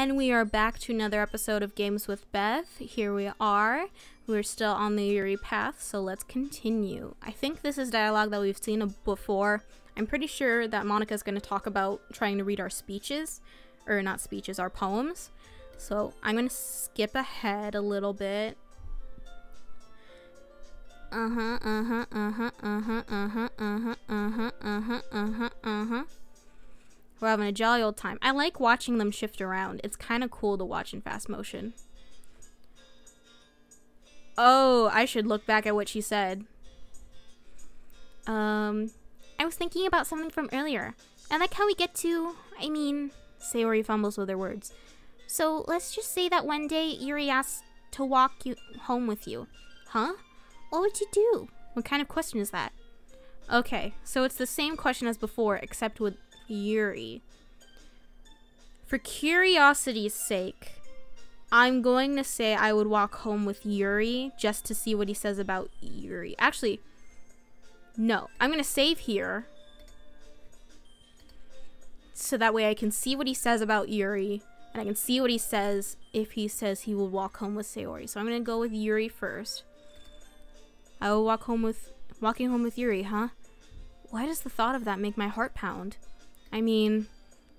And we are back to another episode of Games with Beth. Here we are. We're still on the Yuri path, so let's continue. I think this is dialogue that we've seen before. I'm pretty sure that Monica's going to talk about trying to read our speeches. Or not speeches, our poems. So I'm going to skip ahead a little bit. We're having a jolly old time. I like watching them shift around. It's kind of cool to watch in fast motion. Oh, I should look back at what she said. I was thinking about something from earlier. I like how we get to, Sayori fumbles with her words. So let's just say that one day Yuri asked to walk you home with you. Huh? What would you do? What kind of question is that? Okay, so it's the same question as before, except with Yuri. For curiosity's sake, I'm going to say I would walk home with Yuri just to see what he says about Yuri. Actually, no. I'm going to save here so that way I can see what he says about Yuri and I can see what he says if he says he will walk home with Sayori. So I'm going to go with Yuri first. I will walking home with Yuri, huh? Why does the thought of that make my heart pound? I mean,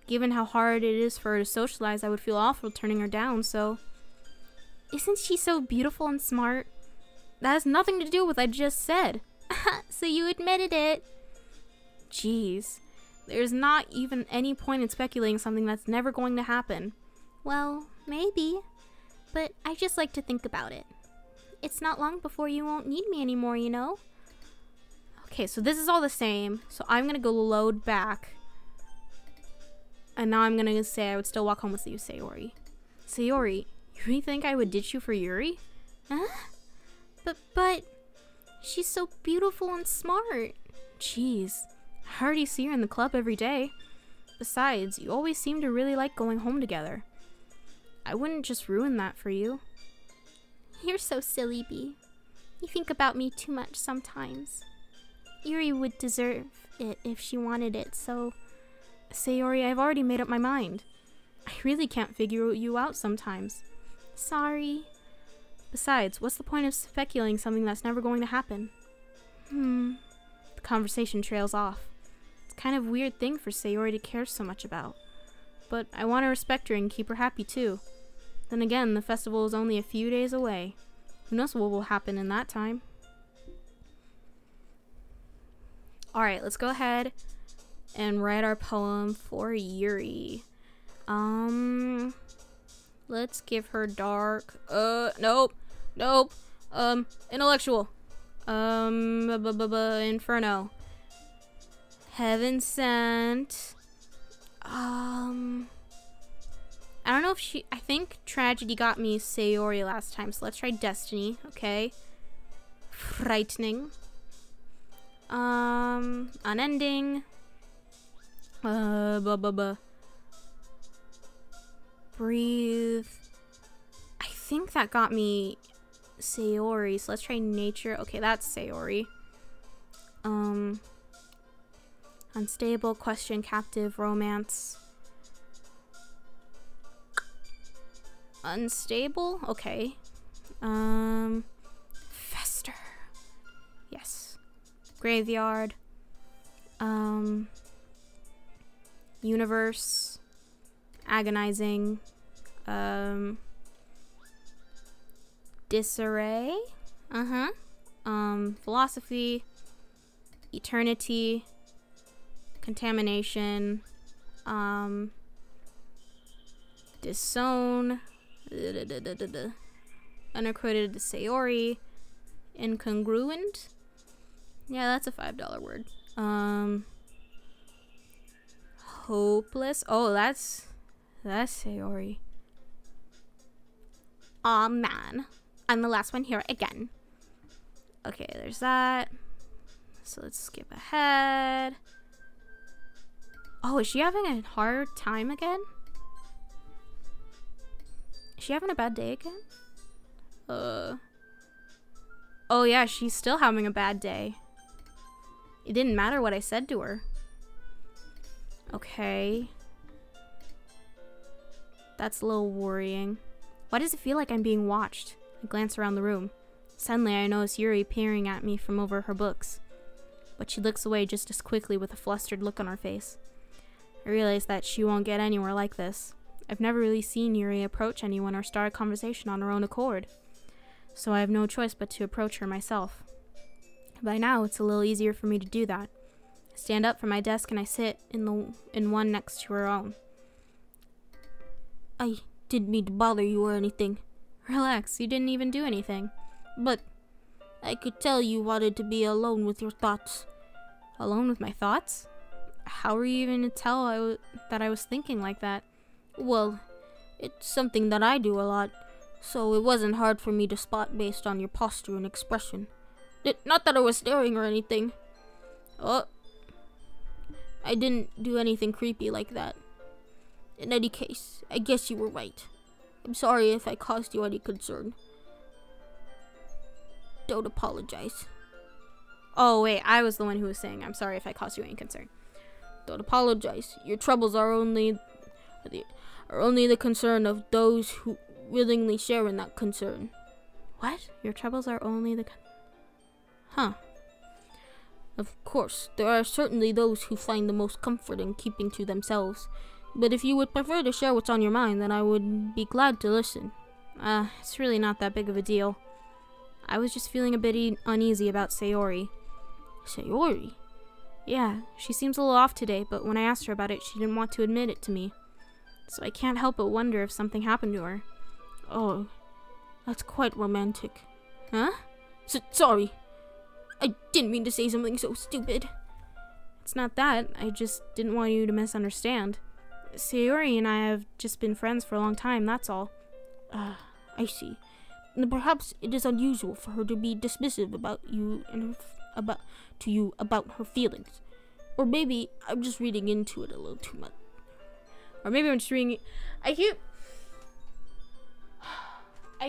given how hard it is for her to socialize, I would feel awful turning her down, so... Isn't she so beautiful and smart? That has nothing to do with what I just said. So you admitted it. Jeez. There's not even any point in speculating something that's never going to happen. Well, maybe. But I just like to think about it. It's not long before you won't need me anymore, you know? Okay, so this is all the same. So I'm gonna go load back. And now I'm gonna say I would still walk home with you, Sayori. Sayori, you really think I would ditch you for Yuri? Huh? But, she's so beautiful and smart. Jeez, I already see her in the club every day. Besides, you always seem to really like going home together. I wouldn't just ruin that for you. You're so silly, Bee. You think about me too much sometimes. Yuri would deserve it if she wanted it, so... Sayori, I've already made up my mind. I really can't figure you out sometimes. Sorry. Besides, what's the point of speculating something that's never going to happen? The conversation trails off. It's kind of a weird thing for Sayori to care so much about. But I want to respect her and keep her happy too. Then again, the festival is only a few days away. Who knows what will happen in that time? Alright, let's go ahead and write our poem for Yuri. Let's give her dark. Nope. Intellectual. Inferno. Heaven sent. I don't know if I think tragedy got me Sayori last time, so let's try destiny, okay? Frightening. Unending. Breathe. I think that got me Sayori, so let's try nature. Okay, that's Sayori. Unstable, question, captive, romance. Unstable? Okay. Fester. Yes. Graveyard. Universe. Agonizing. Disarray. Philosophy. Eternity. Contamination. Disown. Unaccredited Sayori. Incongruent. Yeah, that's a $5 word. Hopeless. Oh, that's Sayori. Aw, man. I'm the last one here again. Okay, there's that. So let's skip ahead. Oh, is she having a hard time again? Is she having a bad day again? Oh yeah, she's still having a bad day. It didn't matter what I said to her. Okay. That's a little worrying. Why does it feel like I'm being watched? I glance around the room. Suddenly, I notice Yuri peering at me from over her books. But she looks away just as quickly with a flustered look on her face. I realize that she won't get anywhere like this. I've never really seen Yuri approach anyone or start a conversation on her own accord. So I have no choice but to approach her myself. By now, it's a little easier for me to do that. I stand up from my desk and I sit in one next to her own. I didn't mean to bother you or anything. Relax, you didn't even do anything. But I could tell you wanted to be alone with your thoughts. Alone with my thoughts? How were you even to tell that I was thinking like that? Well, it's something that I do a lot, so it wasn't hard for me to spot based on your posture and expression. Not that I was staring or anything. Oh, I didn't do anything creepy like that. In any case, I guess you were right. I'm sorry if I caused you any concern. Don't apologize. Oh wait, I was the one who was saying I'm sorry if I caused you any concern. Don't apologize. Your troubles are only the concern of those who willingly share in that concern. What? Your troubles are only the... Huh. Of course, there are certainly those who find the most comfort in keeping to themselves. But if you would prefer to share what's on your mind, then I would be glad to listen. It's really not that big of a deal. I was just feeling a bit uneasy about Sayori. Sayori? Yeah, she seems a little off today, but when I asked her about it, she didn't want to admit it to me. So I can't help but wonder if something happened to her. Oh, that's quite romantic. Huh? Sorry. I didn't mean to say something so stupid. It's not that. I just didn't want you to misunderstand. Sayori and I have just been friends for a long time, that's all. I see. Perhaps it is unusual for her to be dismissive about you and about her feelings. Or maybe I'm just reading into it a little too much. Or maybe I'm just reading... I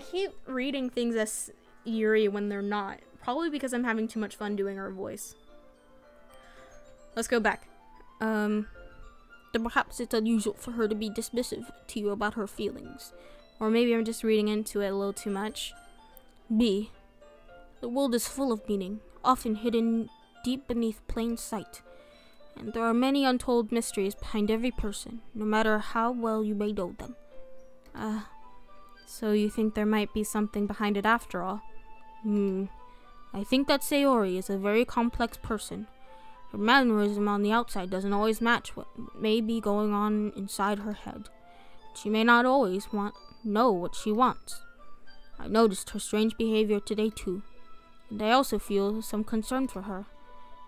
keep reading things as Yuri when they're not. Probably because I'm having too much fun doing her voice. Let's go back. Perhaps it's unusual for her to be dismissive to you about her feelings. Or maybe I'm just reading into it a little too much. B. The world is full of meaning, often hidden deep beneath plain sight. And there are many untold mysteries behind every person, no matter how well you may know them. So you think there might be something behind it after all? I think that Sayori is a very complex person. Her mannerism on the outside doesn't always match what may be going on inside her head. She may not always know what she wants. I noticed her strange behavior today too, and I also feel some concern for her.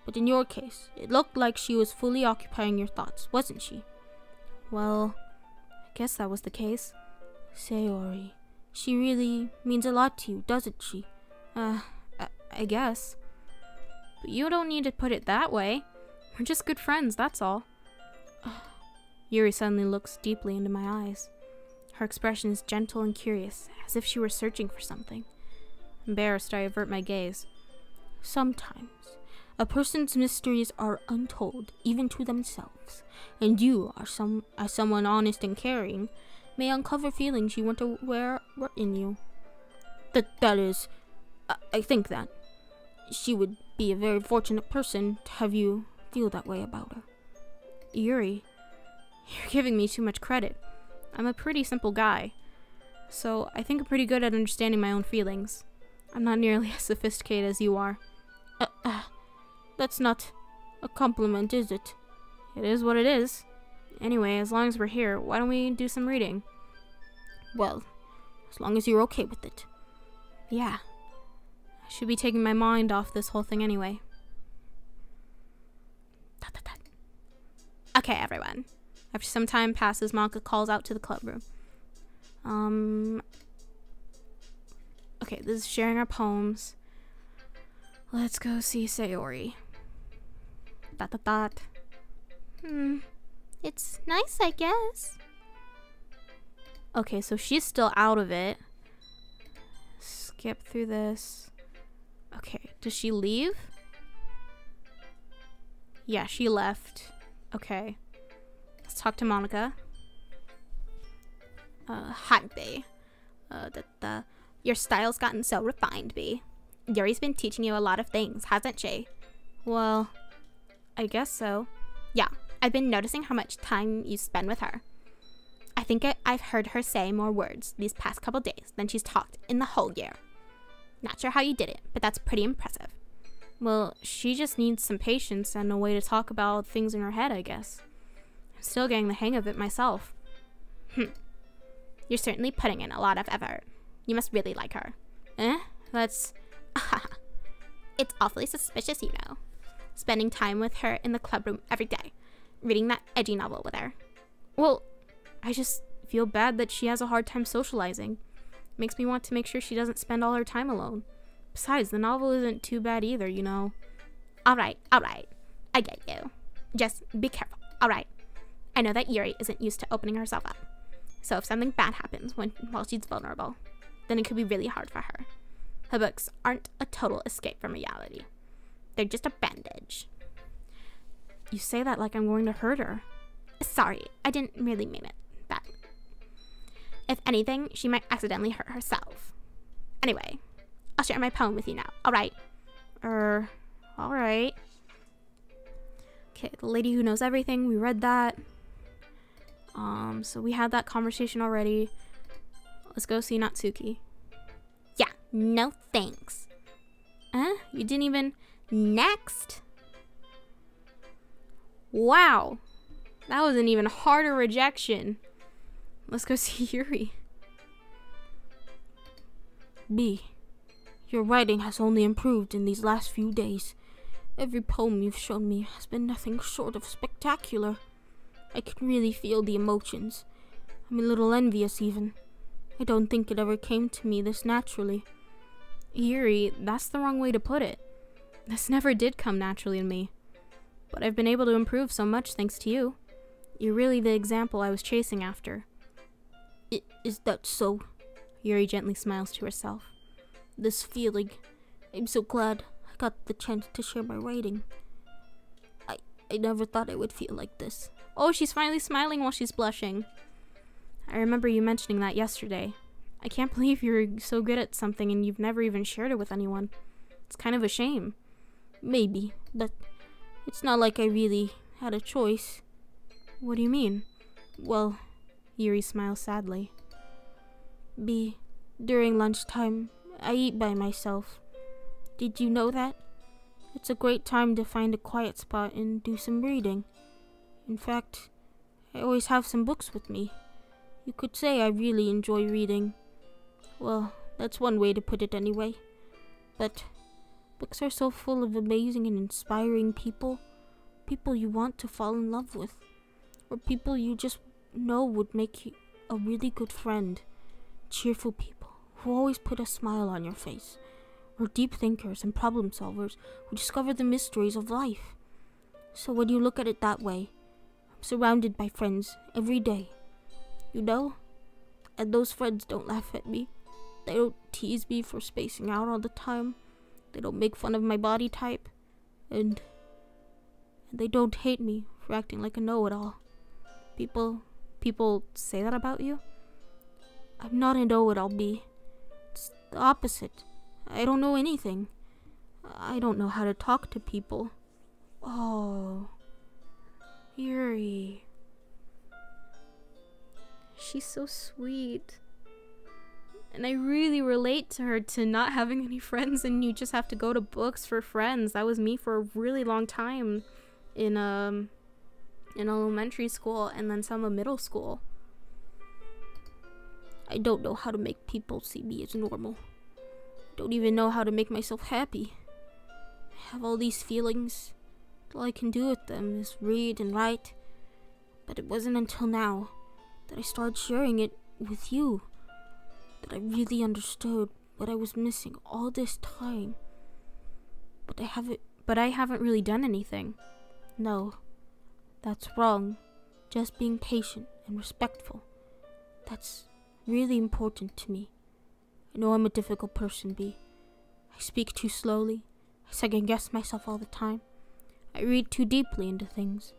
But in your case, it looked like she was fully occupying your thoughts, wasn't she? Well, I guess that was the case. Sayori, she really means a lot to you, doesn't she? I guess. But you don't need to put it that way. We're just good friends, that's all. Yuri suddenly looks deeply into my eyes. Her expression is gentle and curious, as if she were searching for something. Embarrassed, I avert my gaze. Sometimes, a person's mysteries are untold, even to themselves, and you, as someone honest and caring, may uncover feelings you weren't aware were in you. That is, I think that she would be a very fortunate person to have you feel that way about her. Yuri, you're giving me too much credit. I'm a pretty simple guy, so I think I'm pretty good at understanding my own feelings. I'm not nearly as sophisticated as you are. That's not a compliment, is it? It is what it is. Anyway, as long as we're here, why don't we do some reading? Well, as long as you're okay with it. Yeah. I should be taking my mind off this whole thing anyway. Okay, everyone. After some time passes, Monica calls out to the club room. Okay, this is sharing our poems. Let's go see Sayori. It's nice, I guess. Okay, so she's still out of it. Skip through this. Okay, does she leave? Yeah, she left. Okay. Let's talk to Monica. Hi, B. Your style's gotten so refined, B. Yuri's been teaching you a lot of things, hasn't she? Well, I guess so. Yeah, I've been noticing how much time you spend with her. I think I've heard her say more words these past couple days than she's talked in the whole year. Not sure how you did it, but that's pretty impressive. Well, she just needs some patience and a way to talk about things in her head, I guess. I'm still getting the hang of it myself. You're certainly putting in a lot of effort. You must really like her. That's... It's awfully suspicious, you know. Spending time with her in the club room every day. Reading that edgy novel with her. Well, I just feel bad that she has a hard time socializing. Makes me want to make sure she doesn't spend all her time alone. Besides, the novel isn't too bad either, you know. Alright. I get you. Just be careful, alright? I know that Yuri isn't used to opening herself up. So if something bad happens while she's vulnerable, then it could be really hard for her. Her books aren't a total escape from reality. They're just a bandage. You say that like I'm going to hurt her. Sorry, I didn't really mean it that. If anything, she might accidentally hurt herself. Anyway, I'll share my poem with you now, alright? Alright. Okay, the lady who knows everything, we read that. So we had that conversation already. Let's go see Natsuki. Yeah, no thanks. You didn't even... Next? Wow. That was an even harder rejection. Let's go see Yuri. B, your writing has only improved in these last few days. Every poem you've shown me has been nothing short of spectacular. I can really feel the emotions. I'm a little envious even. I don't think it ever came to me this naturally. Yuri, that's the wrong way to put it. This never did come naturally to me. But I've been able to improve so much thanks to you. You're really the example I was chasing after. Is that so? Yuri gently smiles to herself. This feeling, I'm so glad I got the chance to share my writing. I never thought I would feel like this. Oh, she's finally smiling while she's blushing. I remember you mentioning that yesterday. I can't believe you're so good at something and you've never even shared it with anyone. It's kind of a shame. Maybe, but it's not like I really had a choice. What do you mean? Well, Yuri smiles sadly. B, during lunchtime, I eat by myself. Did you know that? It's a great time to find a quiet spot and do some reading. In fact, I always have some books with me. You could say I really enjoy reading. Well, that's one way to put it anyway. But books are so full of amazing and inspiring people. People you want to fall in love with. Or people you just know would make you a really good friend. Cheerful people who always put a smile on your face. Or deep thinkers and problem solvers who discover the mysteries of life. So when you look at it that way, I'm surrounded by friends every day. You know? And those friends don't laugh at me. They don't tease me for spacing out all the time. They don't make fun of my body type. And they don't hate me for acting like a know-it-all. People say that about you? I'm not a know-it-all, B. It's the opposite. I don't know anything. I don't know how to talk to people. Oh, Yuri. She's so sweet. And I really relate to her to not having any friends and you just have to go to books for friends. That was me for a really long time in elementary school and then some of middle school. I don't know how to make people see me as normal. Don't even know how to make myself happy. I have all these feelings. All I can do with them is read and write. But it wasn't until now that I started sharing it with you that I really understood what I was missing all this time. But I haven't really done anything. No, that's wrong. Just being patient and respectful. That's really important to me. I know I'm a difficult person, B. I speak too slowly. I second guess myself all the time. I read too deeply into things.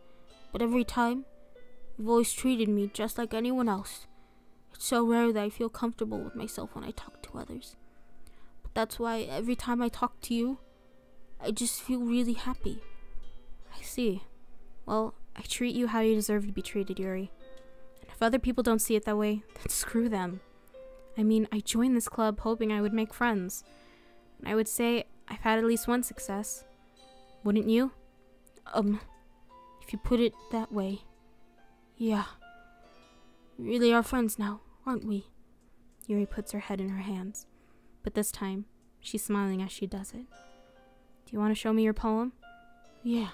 But every time, you've always treated me just like anyone else. It's so rare that I feel comfortable with myself when I talk to others. But that's why every time I talk to you, I just feel really happy. I see. Well, I treat you how you deserve to be treated, Yuri. And if other people don't see it that way, then screw them. I mean, I joined this club hoping I would make friends. And I would say I've had at least one success. Wouldn't you? If you put it that way, yeah. We really are friends now, aren't we? Yuri puts her head in her hands. But this time, she's smiling as she does it. Do you want to show me your poem? Yeah,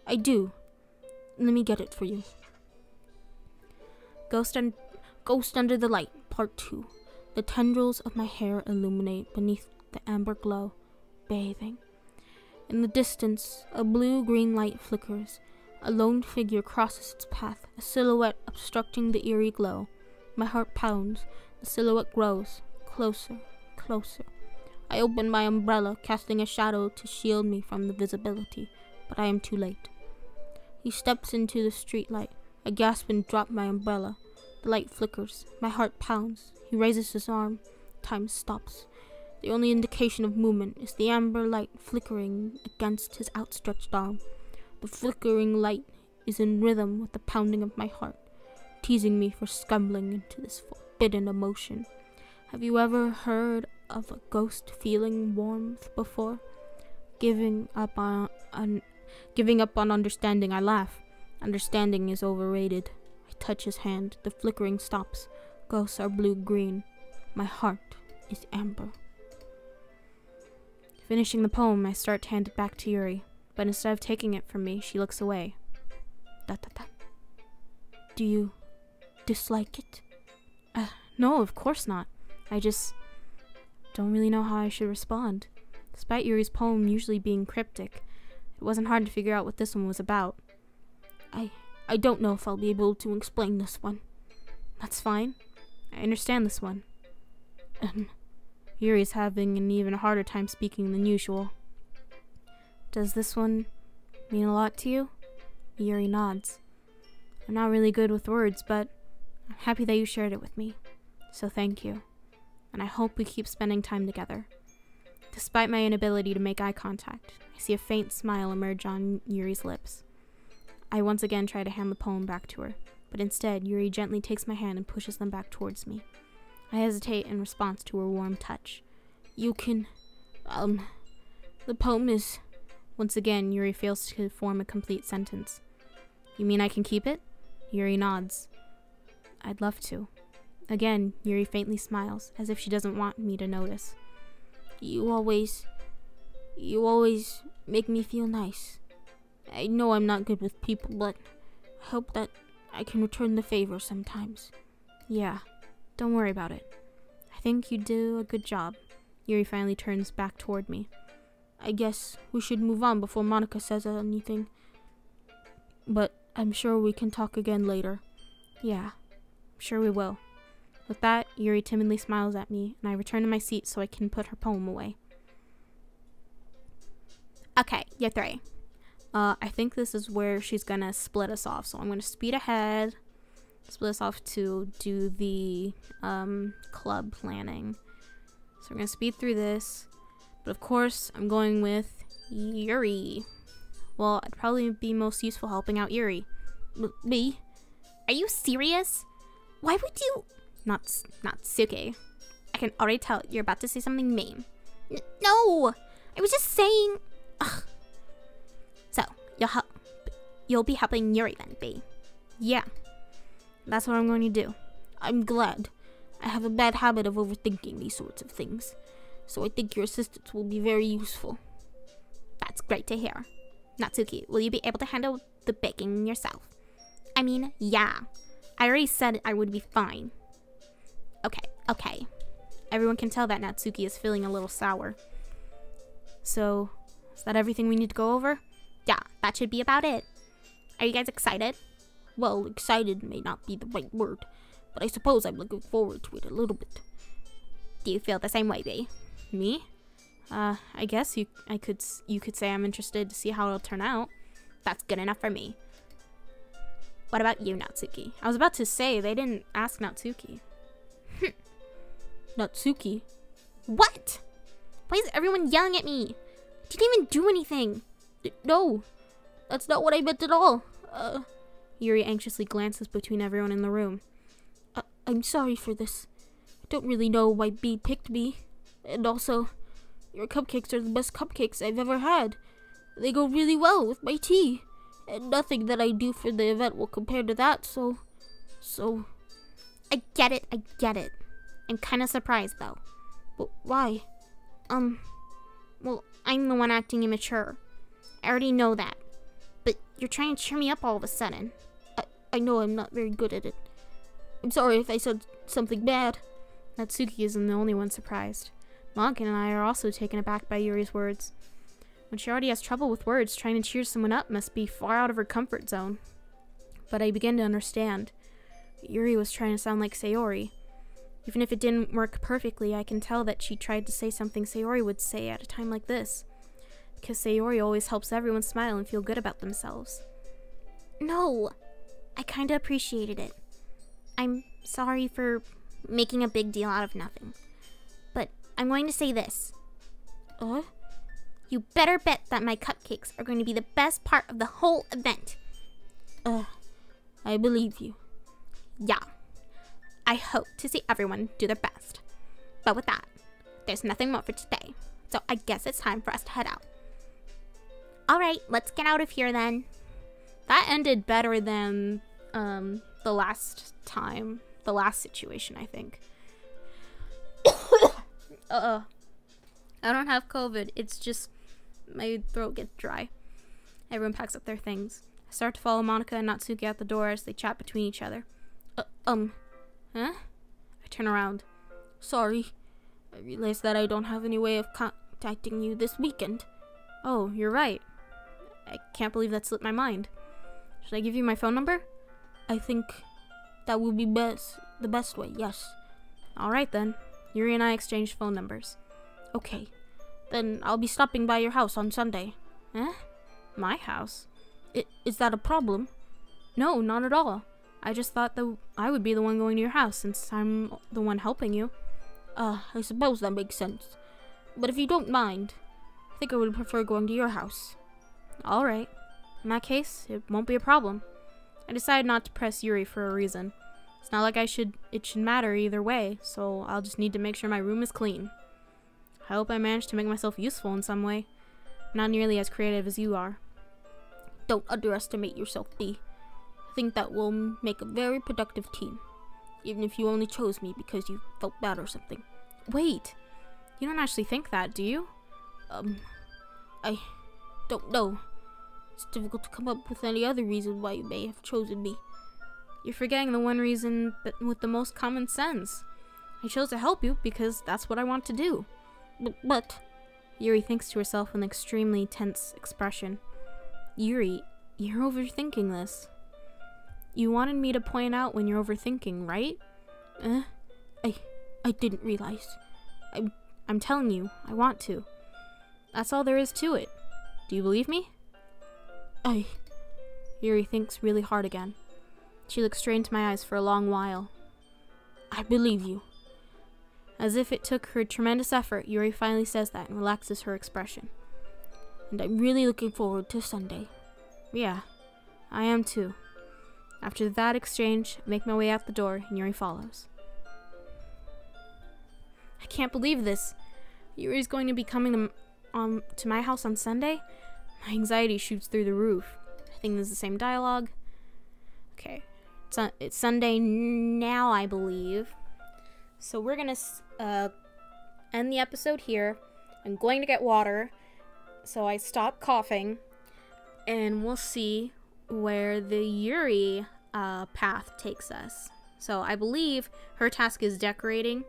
I do. Let me get it for you. Ghost Under the Light, Part 2. The tendrils of my hair illuminate beneath the amber glow, bathing. In the distance, a blue-green light flickers. A lone figure crosses its path, a silhouette obstructing the eerie glow. My heart pounds. The silhouette grows. Closer, closer. I open my umbrella, casting a shadow to shield me from the visibility, but I am too late. He steps into the streetlight. I gasp and drop my umbrella. The light flickers. My heart pounds. He raises his arm. Time stops. The only indication of movement is the amber light flickering against his outstretched arm. The flickering light is in rhythm with the pounding of my heart, teasing me for stumbling into this forbidden emotion. Have you ever heard of a ghost feeling warmth before? Giving up on understanding, I laugh. Understanding is overrated. I touch his hand. The flickering stops. Ghosts are blue-green. My heart is amber. Finishing the poem, I start to hand it back to Yuri, but instead of taking it from me, she looks away. Do you dislike it? No, of course not. I just don't really know how I should respond. Despite Yuri's poem usually being cryptic, it wasn't hard to figure out what this one was about. I don't know if I'll be able to explain this one. That's fine. I understand this one. Yuri's having an even harder time speaking than usual. Does this one mean a lot to you? Yuri nods. I'm not really good with words, but I'm happy that you shared it with me. So thank you. And I hope we keep spending time together. Despite my inability to make eye contact, I see a faint smile emerge on Yuri's lips. I once again try to hand the poem back to her, but instead Yuri gently takes my hand and pushes them back towards me. I hesitate in response to her warm touch. You can, the poem is... Once again, Yuri fails to form a complete sentence. You mean I can keep it? Yuri nods. I'd love to. Again, Yuri faintly smiles, as if she doesn't want me to notice. You always make me feel nice. I know I'm not good with people, but I hope that I can return the favor sometimes. Yeah, don't worry about it. I think you do a good job. Yuri finally turns back toward me. I guess we should move on before Monica says anything. But I'm sure we can talk again later. Yeah, I'm sure we will. With that, Yuri timidly smiles at me, and I return to my seat so I can put her poem away. Okay, year 3. I think this is where she's gonna split us off, so I'm gonna speed ahead, split us off to do the club planning. So we're gonna speed through this, but of course I'm going with Yuri. Well, I'd probably be most useful helping out Yuri. Me? Are you serious? Why would you? Natsuki. I can already tell you're about to say something mean. No! I was just saying... Ugh. So, you'll be helping Yuri then, B. Yeah. That's what I'm going to do. I'm glad. I have a bad habit of overthinking these sorts of things, so I think your assistance will be very useful. That's great to hear. Natsuki, will you be able to handle the baking yourself? I mean, yeah. I already said I would be fine. Okay. Everyone can tell that Natsuki is feeling a little sour. So, is that everything we need to go over? Yeah, that should be about it. Are you guys excited? Well, excited may not be the right word, but I suppose I'm looking forward to it a little bit. Do you feel the same way, B? Me? I guess you could say I'm interested to see how it'll turn out. That's good enough for me. What about you, Natsuki? I was about to say, they didn't ask Natsuki. Natsuki. What? Why is everyone yelling at me? I didn't even do anything. No, that's not what I meant at all. Yuri anxiously glances between everyone in the room. I'm sorry for this. I don't really know why B picked me. And also, your cupcakes are the best cupcakes I've ever had. They go really well with my tea. And nothing that I do for the event will compare to that, so... I get it. I'm kind of surprised, though. But why? Well, I'm the one acting immature. I already know that. But you're trying to cheer me up all of a sudden. I know I'm not very good at it. I'm sorry if I said something bad. Natsuki isn't the only one surprised. Monk and I are also taken aback by Yuri's words. When she already has trouble with words, trying to cheer someone up must be far out of her comfort zone. But I begin to understand. Yuri was trying to sound like Sayori. Even if it didn't work perfectly, I can tell that she tried to say something Sayori would say at a time like this. Because Sayori always helps everyone smile and feel good about themselves. No, I kinda appreciated it. I'm sorry for making a big deal out of nothing. But I'm going to say this. You better bet that my cupcakes are going to be the best part of the whole event. I believe you. Yeah. I hope to see everyone do their best. But with that, there's nothing more for today. So I guess it's time for us to head out. Alright, let's get out of here then. That ended better than the last time. The last situation, I think. I don't have COVID. It's just my throat gets dry. Everyone packs up their things. I start to follow Monica and Natsuki out the door as they chat between each other. Huh? I turn around. Sorry. I realized that I don't have any way of contacting you this weekend. Oh, you're right. I can't believe that slipped my mind. Should I give you my phone number? I think that would be the best way, yes. Alright then. Yuri and I exchanged phone numbers. Okay. Then I'll be stopping by your house on Sunday. My house? Is that a problem? No, not at all. I just thought that I would be the one going to your house since I'm the one helping you. I suppose that makes sense. But if you don't mind, I think I would prefer going to your house. Alright. In that case, it won't be a problem. I decided not to press Yuri for a reason. It's not like it should matter either way, so I'll just need to make sure my room is clean. I hope I managed to make myself useful in some way. Not nearly as creative as you are. Don't underestimate yourself, B. I think that will make a very productive team. Even if you only chose me because you felt bad or something. Wait. You don't actually think that, do you? I don't know. It's difficult to come up with any other reason why you may have chosen me. You're forgetting the one reason with the most common sense. I chose to help you because that's what I want to do. But... Yuri thinks to herself with an extremely tense expression. Yuri, you're overthinking this. You wanted me to point out when you're overthinking, right? I didn't realize. I'm telling you, I want to. That's all there is to it. Do you believe me? Yuri thinks really hard again. She looks straight into my eyes for a long while. I believe you. As if it took her tremendous effort, Yuri finally says that and relaxes her expression. And I'm really looking forward to Sunday. Yeah, I am too. After that exchange, I make my way out the door and Yuri follows. I can't believe this. Yuri's going to be coming to my house on Sunday? My anxiety shoots through the roof. I think this is the same dialogue. Okay, it's Sunday now, I believe. So we're gonna end the episode here. I'm going to get water, so I stop coughing, and we'll see where the Yuri path takes us. So I believe her task is decorating,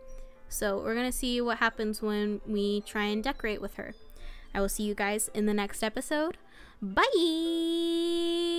so we're gonna see what happens when we try and decorate with her. I will see you guys in the next episode. Bye!